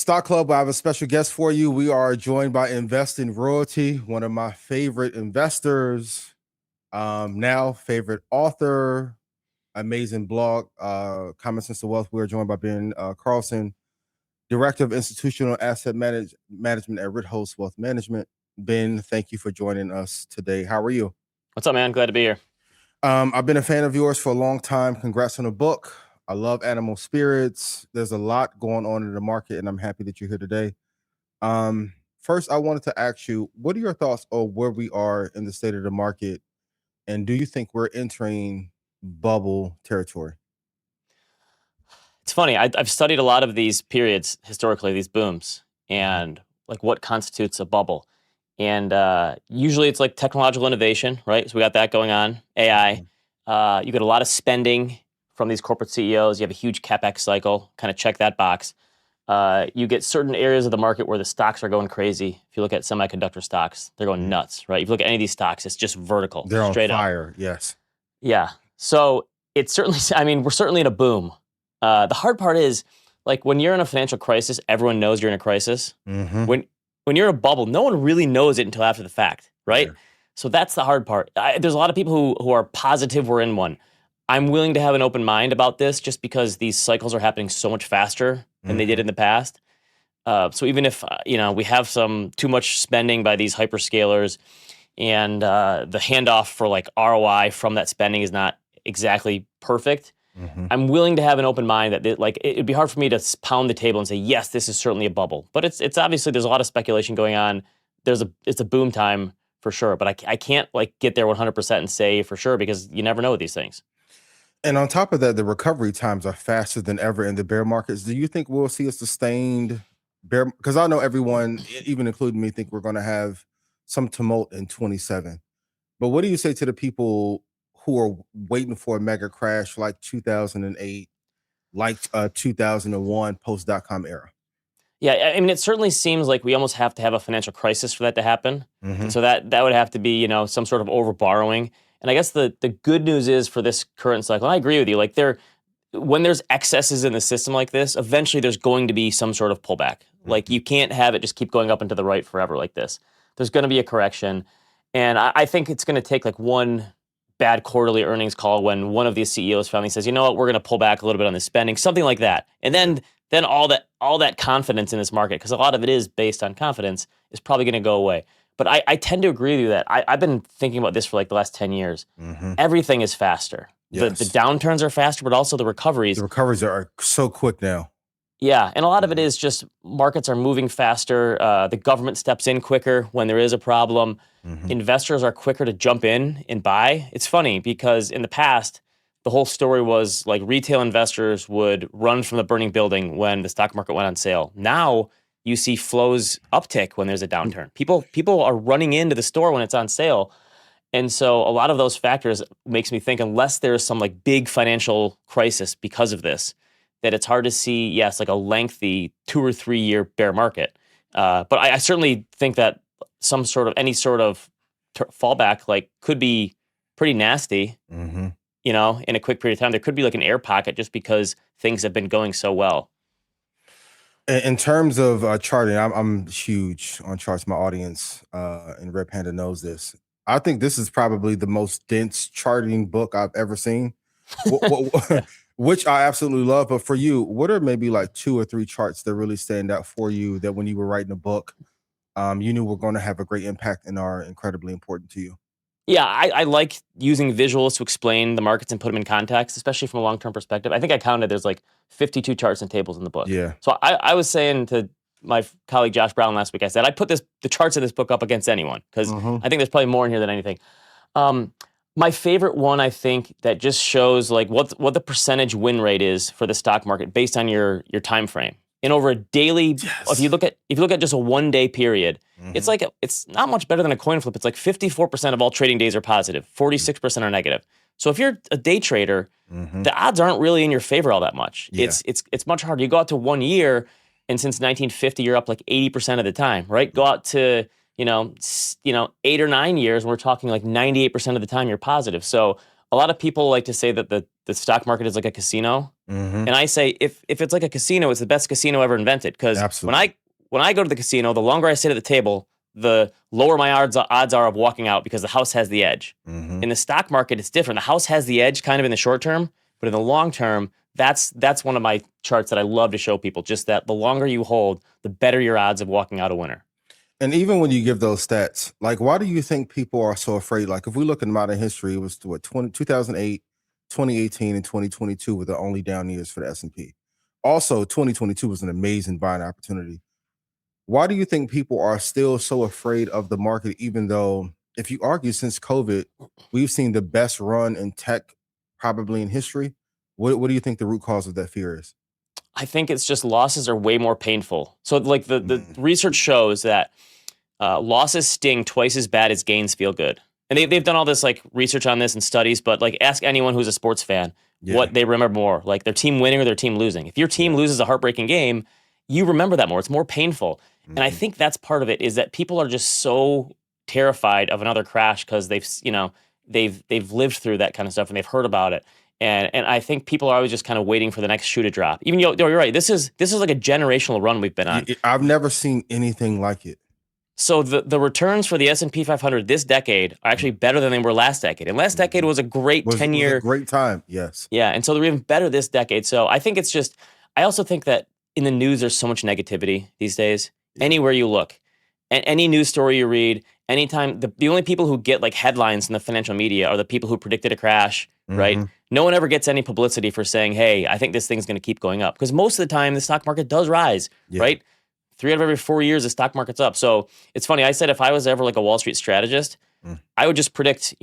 Stock Club, I have a special guest for you. We are joined by Invest in Royalty, one of my favorite investors, now favorite author, amazing blog, Common Sense of Wealth. We're joined by Ben Carlson, Director of Institutional Asset Management at Ritholtz Wealth Management. Ben, thank you for joining us today. How are you? What's up, man? Glad to be here. I've been a fan of yours for a long time. Congrats on the book. I love animal spirits. There's a lot going on in the market, and I'm happy that you're here today. First, I wanted to ask you, what are your thoughts on where we are in the state of the market? And do you think we're entering bubble territory? It's funny. I've studied a lot of these periods historically, these booms, and like what constitutes a bubble. And usually it's like technological innovation, right? So we got that going on, AI. You get a lot of spending from these corporate CEOs. You have a huge CapEx cycle, kind of check that box. You get certain areas of the market where the stocks are going crazy. If you look at semiconductor stocks, they're going nuts, right? If you look at any of these stocks, it's just vertical, They're straight on up. fire, yes. Yeah. So it's certainly, I mean, we're certainly in a boom. The hard part is, like, when you're in a financial crisis, everyone knows you're in a crisis. When you're in a bubble, no one really knows it until after the fact, right? Yeah. So that's the hard part. There's a lot of people who are positive we're in one. I'm willing to have an open mind about this just because these cycles are happening so much faster than they did in the past. So even if we have some too much spending by these hyperscalers, and the handoff for like ROI from that spending is not exactly perfect, I'm willing to have an open mind that it'd be hard for me to pound the table and say, yes, this is certainly a bubble. But it's obviously, there's a lot of speculation going on. It's a boom time for sure, but I can't like get there 100% and say for sure because you never know with these things. And on top of that, the recovery times are faster than ever in the bear markets. Do you think we'll see a sustained bear? Because I know everyone, even including me, think we're going to have some tumult in 27. But what do you say to the people who are waiting for a mega crash like 2008, like 2001 post-dot-com era? Yeah, I mean, it certainly seems like we almost have to have a financial crisis for that to happen. And so that would have to be, some sort of over borrowing. And I guess the good news is for this current cycle, and I agree with you, like when there's excesses in the system like this, eventually there's going to be some sort of pullback. Like you can't have it just keep going up and to the right forever like this. There's going to be a correction. And I think it's going to take like one bad quarterly earnings call when one of these CEOs finally says, you know what, we're going to pull back a little bit on this spending, something like that. And then all that confidence in this market, because a lot of it is based on confidence, is probably going to go away. But I tend to agree with you that I've been thinking about this for like the last 10 years. Everything is faster. Yes. The downturns are faster, but also the recoveries. The recoveries are so quick now. Yeah, and a lot of it is just markets are moving faster. The government steps in quicker when there is a problem. Investors are quicker to jump in and buy. It's funny because in the past, the whole story was like retail investors would run from the burning building when the stock market went on sale. Now you see flows uptick when there's a downturn. People are running into the store when it's on sale. And so a lot of those factors makes me think, unless there's some like big financial crisis because of this, that it's hard to see, yes, like a lengthy 2 or 3 year bear market. But I certainly think that any sort of fallback like could be pretty nasty. In a quick period of time. There could be like an air pocket just because things have been going so well. In terms of charting, I'm huge on charts. My audience and Red Panda knows this. I think this is probably the most dense charting book I've ever seen, which I absolutely love. But for you, what are maybe like 2 or 3 charts that really stand out for you that when you were writing a book, you knew were going to have a great impact and are incredibly important to you? Yeah, I like using visuals to explain the markets and put them in context, especially from a long-term perspective. I think I counted there's like 52 charts and tables in the book. Yeah. So I was saying to my colleague Josh Brown last week, I said, I put the charts in this book up against anyone because I think there's probably more in here than anything. My favorite one, I think, that just shows like what the percentage win rate is for the stock market based on your time frame. And over a daily, if you look at just a 1 day period, it's not much better than a coin flip. It's like 54% of all trading days are positive, 46% are negative. So if you're a day trader, the odds aren't really in your favor all that much. Yeah. It's much harder. You go out to 1 year, and since 1950, you're up like 80% of the time, right? Go out to 8 or 9 years, and we're talking like 98% of the time you're positive. So a lot of people like to say that the stock market is like a casino. Hmm. And I say, if it's like a casino, it's the best casino ever invented. Because Absolutely. when I go to the casino, the longer I sit at the table, the lower my odds are of walking out because the house has the edge. Hmm. In the stock market, it's different. The house has the edge kind of in the short term, but in the long term, that's one of my charts that I love to show people. Just that the longer you hold, the better your odds of walking out a winner. And even when you give those stats, like, why do you think people are so afraid? Like, if we look in modern history, it was what 2008, 2018, and 2022 were the only down years for the S&P. Also, 2022 was an amazing buying opportunity. Why do you think people are still so afraid of the market, even though, if you argue since COVID, we've seen the best run in tech probably in history? What do you think the root cause of that fear is? I think it's just losses are way more painful. So like the Mm, research shows that losses sting twice as bad as gains feel good. And they've done all this like research on this and studies, but like ask anyone who's a sports fan yeah, what they remember more, like their team winning or their team losing. If your team yeah. loses a heartbreaking game, you remember that more. It's more painful. And I Mhm. think that's part of it is that people are just so terrified of another crash because they've lived through that kind of stuff and they've heard about it. And I think people are always just kind of waiting for the next shoe to drop. Even though you're right, this is like a generational run we've been on. I've never seen anything like it. So the returns for the S&P 500 this decade are actually better than they were last decade. And last decade Mhm. was a great Was a 10-year. great time. Yes. Yeah, and so they're even better this decade. So I think it's just I also think that in the news there's so much negativity these days. Yeah. Anywhere you look, any news story you read, anytime the only people who get like headlines in the financial media are the people who predicted a crash, right? Mhm. No one ever gets any publicity for saying, "Hey, I think this thing's going to keep going up." Because most of the time the stock market does rise, Yeah. right? 3 out of every 4 years, the stock market's up. So it's funny. I said if I was ever like a Wall Street strategist, Mm. I would just predict,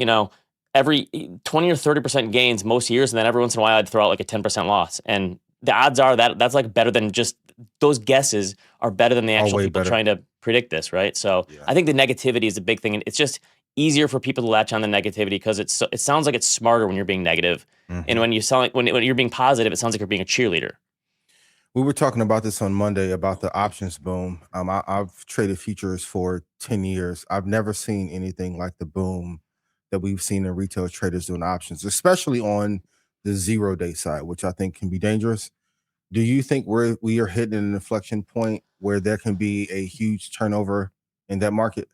every 20 or 30% gains most years, and then every once in a while I'd throw out like a 10% loss. And the odds are that that's like better than just those guesses are better than the All actual way people better. trying to predict this, right? So Yeah. I think the negativity is a big thing, and it's just easier for people to latch on the negativity because it sounds like it's smarter when you're being negative, and Mhm. when you sound like when you're being positive, it sounds like you're being a cheerleader. We were talking about this on Monday about the options boom. I've traded futures for 10 years. I've never seen anything like the boom that we've seen in retail traders doing options, especially on the 0 day side, which I think can be dangerous. Do you think we are hitting an inflection point where there can be a huge turnover in that market?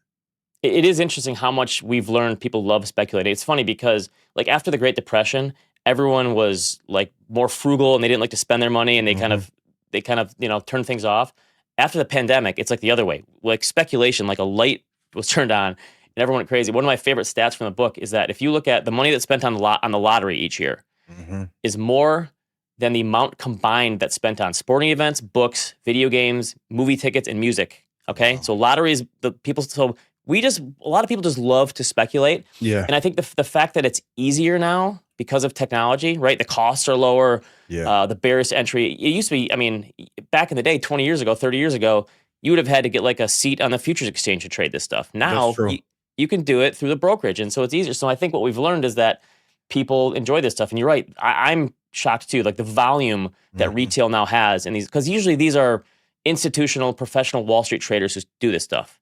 It is interesting how much we've learned people love speculating. It's funny because like after the Great Depression, everyone was like more frugal and they didn't like to spend their money and Hmm. they kind of, turned things off. After the pandemic, it's like the other way. Like speculation, like a light was turned on and everyone went crazy. One of my favorite stats from the book is that if you look at the money that's spent on the lottery each year Hmm. is more than the amount combined that's spent on sporting events, books, video games, movie tickets, and music. Okay, Wow. so lotteries, the people. So a lot of people just love to speculate, Yeah. and I think the fact that it's easier now because of technology, right? The costs are lower. Yeah. The barriers to entry. It used to be. I mean, back in the day, 20 years ago, 30 years ago, you would have had to get like a seat on the futures exchange to trade this stuff. That's Now true. you can do it through the brokerage, and so it's easier. So I think what we've learned is that people enjoy this stuff. And you're right. I'm shocked too. Like the volume that Hmm. retail now has, and these because usually these are institutional, professional Wall Street traders who do this stuff,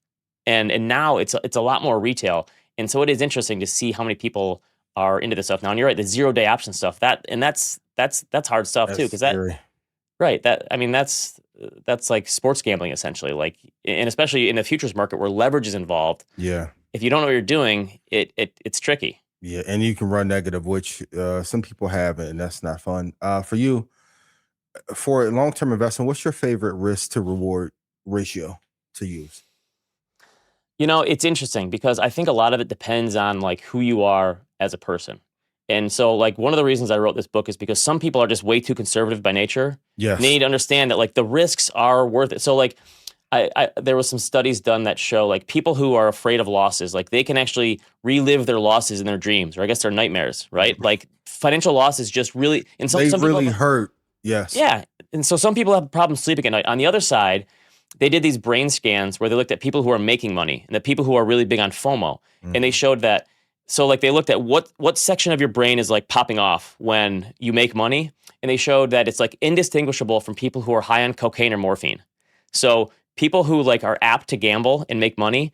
and now it's a lot more retail. And so it is interesting to see how many people are into this stuff now. And you're right, the 0 day option stuff that's hard stuff too. That's Because that scary. right that I mean that's like sports gambling essentially. Like and especially in the futures market where leverage is involved. Yeah. If you don't know what you're doing, it's tricky. Yeah. And you can run negative, which some people have, and that's not fun. For you, for a long term investment, what's your favorite risk to reward ratio to use? It's interesting because I think a lot of it depends on like who you are as a person. And so like one of the reasons I wrote this book is because some people are just way too conservative by nature. And they Yes. need to understand that like the risks are worth it. So like I there was some studies done that show like people who are afraid of losses, like they can actually relive their losses in their dreams or I guess their nightmares, right? Like financial losses just really and They some people really have hurt. Yes. yeah. And so some people have problems sleeping at night. On the other side, they did these brain scans where they looked at people who are making money and the people who are really big on FOMO. And they Mhm. showed that so like they looked at what section of your brain is like popping off when you make money. And they showed that it's like indistinguishable from people who are high on cocaine or morphine. So people who like are apt to gamble and make money,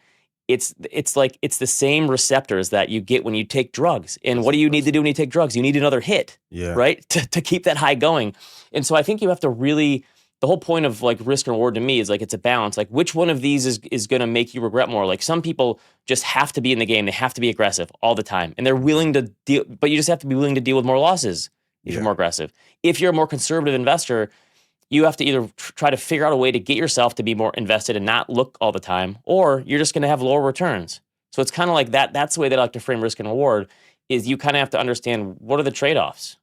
it's the same receptors that you get when you take drugs. And what do you need to do when you take drugs? You need another hit, Yeah. right? To keep that high going. And so I think you have to really, the whole point of like risk and reward to me is like it's a balance. Like which one of these is going to make you regret more? Like some people just have to be in the game. They have to be aggressive all the time. And they're willing to deal, but you just have to be willing to deal with more losses if you're more aggressive. If you're a more conservative investor, you have to either try to figure out a way to get yourself to be more invested and not look all the time, or you're just going to have lower returns. So it's kind of like that. That's the way that I like to frame risk and reward is you kind of have to understand what are the trade-offs.